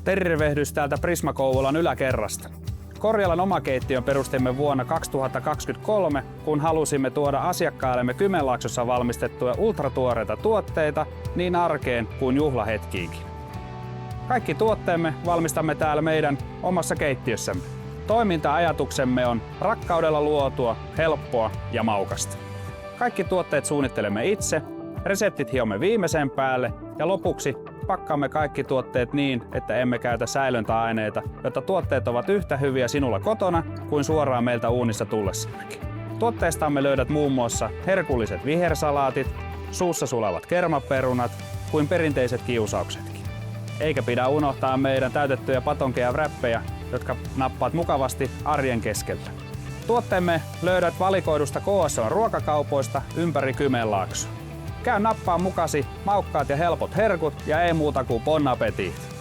Tervehdys täältä Prisma Kouvolan yläkerrasta. Korjalan omakeittiön perustimme vuonna 2023, kun halusimme tuoda asiakkaillemme Kymenlaaksossa valmistettuja ultratuoreita tuotteita niin arkeen kuin juhlahetkiinkin. Kaikki tuotteemme valmistamme täällä meidän omassa keittiössämme. Toiminta-ajatuksemme on rakkaudella luotua, helppoa ja maukasta. Kaikki tuotteet suunnittelemme itse, reseptit hiomme viimeisen päälle ja lopuksi pakkaamme kaikki tuotteet niin, että emme käytä säilöntäaineita, jotta tuotteet ovat yhtä hyviä sinulla kotona kuin suoraan meiltä uunissa tullessammekin. Tuotteistamme löydät muun muassa herkulliset vihersalaatit, suussa sulavat kermaperunat kuin perinteiset kiusauksetkin. Eikä pidä unohtaa meidän täytettyjä patonkeja ja wrappeja, jotka nappaat mukavasti arjen keskeltä. Tuotteemme löydät valikoidusta KSL-ruokakaupoista ympäri Kymenlaaksoa. Käy nappaa mukasi maukkaat ja helpot herkut ja ei muuta kuin bon appétit!